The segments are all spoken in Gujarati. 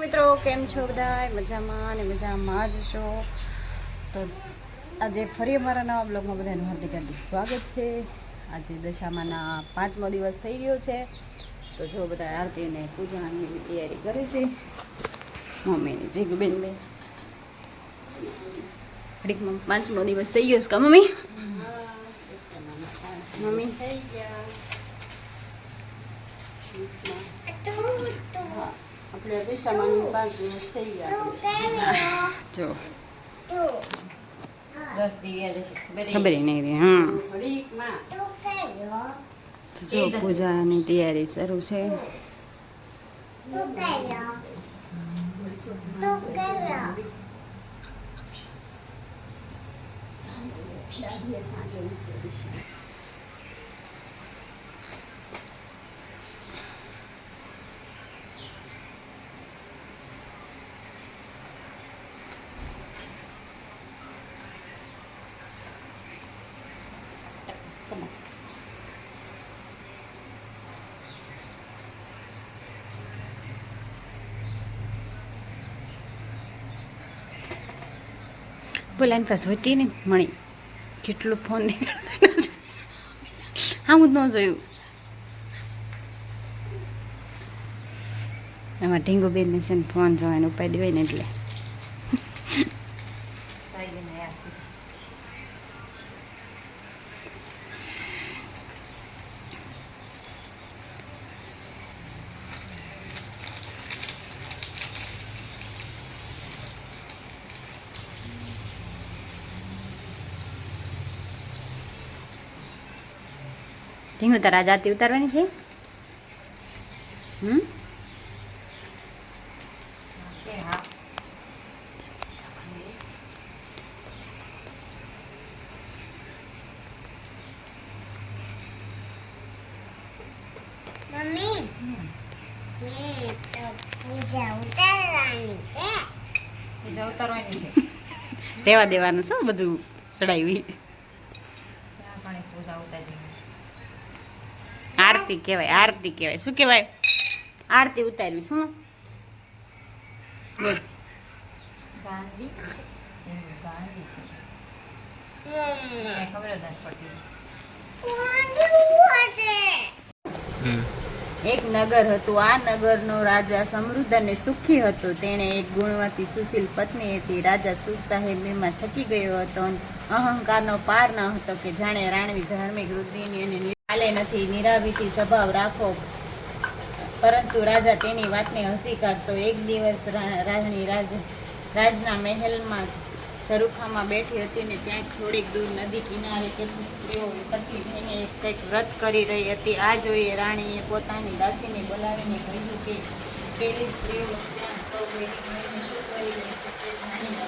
મિત્રો, કેમ છો બધા? મજામાં અને મજામાં જ છો. તો આજે ફરી અમારા નવા બ્લોગમાં બધાનું હાર્દિક હાર્દિક સ્વાગત છે. આજે દશામાના 5મો દિવસ થઈ ગયો છે. તો જો બધા આરતી અને પૂજાની તૈયારી કરે છે. મમ્મીને જીગુબેન બે ઘડીકમાં 5મો દિવસ થઈ ગયો છે કા મમ્મી? મમ્મી થઈ ગયા. આપણે દિશામાં 5 દિવસ થઈ ગયા. જો 10 દિવસ ખબર નહીં રહી. હા, જો પૂજાની તૈયારી શરૂ છે. બોલા એની પાસે હોતી ને મણી કેટલું ફોન નીકળતા. હા, હું જ ન જોયું. એમાં ઢીંગુબેનને છે ને ફોન જોવાનો ઉપાય દેવાય ને એટલે ઢીંગુ તારા આરતી ઉતારવાની છે. મમ્મી પૂજા ઉતારવાની છે. રહેવા દેવાનું શું બધું ચડાવ્યું. આરતી કહેવાય, આરતી કહેવાય. શું કહેવાય? આરતી ઉતારવી. શું બોલ? એક નગર હતું. આ નગરનો રાજા સમૃદ્ધ અને સુખી હતો. તેણે એક ગુણવતી સુશીલ પત્ની હતી. રાજા સુખ સાહેબમાં છકી ગયો હતો. અહંકારનો પાર ન હતો કે જાણે રાણવી ધાર્મિક વૃદ્ધિની અને ચાલે નથી, નિરાવીતી સ્વભાવ રાખો. પરંતુ રાજા તેની વાતને હસી કાઢતો. એક દિવસ રાણી રાજના મહેલમાં ઝરૂખામાં બેઠી હતી ને ત્યાં થોડીક દૂર નદી કિનારે કેટલીક સ્ત્રીઓ એકઠી થઈને કંઈક વ્રત કરી રહી હતી. આ જોઈએ રાણીએ પોતાની દાસીને બોલાવીને કહ્યું કે પેલી સ્ત્રીઓ ત્યાં સૌ ભેગી મળીને શું કરી રહી છે તે જાણીને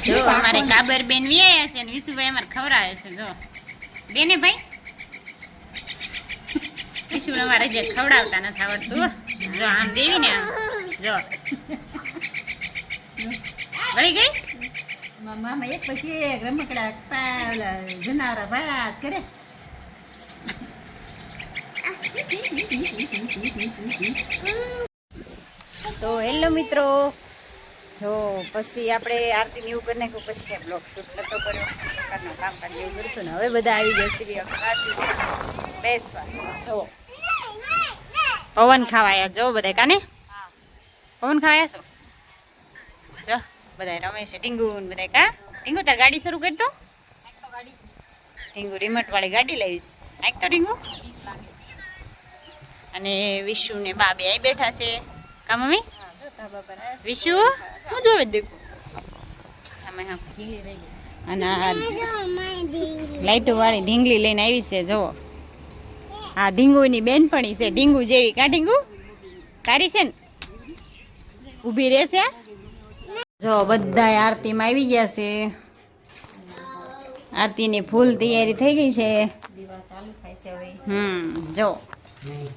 જો અમારે કાબર બેન વિયા છે ને વિશુભાઈ અમારે ખવડાવે છે. જો બેને ભાઈ વિશુ અમારે જે ખવડાવતા નથી આવડતું. જો આમ દેવી ને આમ જો વળી ગઈ. મામા એક પછી એક રમકડા જનાવરા ભાત કરે. તો હેલો મિત્રો, જો પછી આપણે આરતીને એવું કરી નાખ્યું. પછી ક્યાં બ્લોગ શૂટ નતો કર્યો. ઘરનું કામકાજ એવું કરતું ને હવે બધા આવી ગયા સીરીઓ બેસવા. જો પવન ખાવાયા. જો બધા કાને પવન ખાવાયા છો. જો બધા રમે છે. ટીંગુ ને બધા કા ટીંગુ તાર ગાડી શરૂ કરી દો. ટીંગુ રિમોટ વાળી ગાડી લાવીશ. આંક તો ટીંગુ. અને વિશુ ને બા બે બેઠા છે. કા મમ્મી વિશુ હું જોવે દેખું અમે હા અને આ લાઈટો વાળી ઢીંગલી લઈને આવી છે જુઓ આ ઢીંગુની બેનપણી છે ઢીંગુ જેવી કા ઢીંગુ તારી છે ને ઊભી રહેશે જો બધા આરતીમાં આવી ગયા છે આરતીની ફૂલ તૈયારી થઈ ગઈ છે દીવા ચાલુ થાય છે હવે જો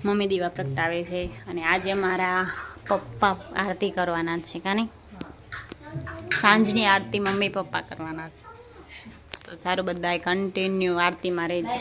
મમ્મી દીવા પ્રગટાવે છે અને આજે મારા પપ્પા આરતી કરવાના છે કાની સાંજની આરતી મમ્મી પપ્પા કરવાના છે તો સારું બધા કન્ટિન્યુ આરતીમાં રહેજો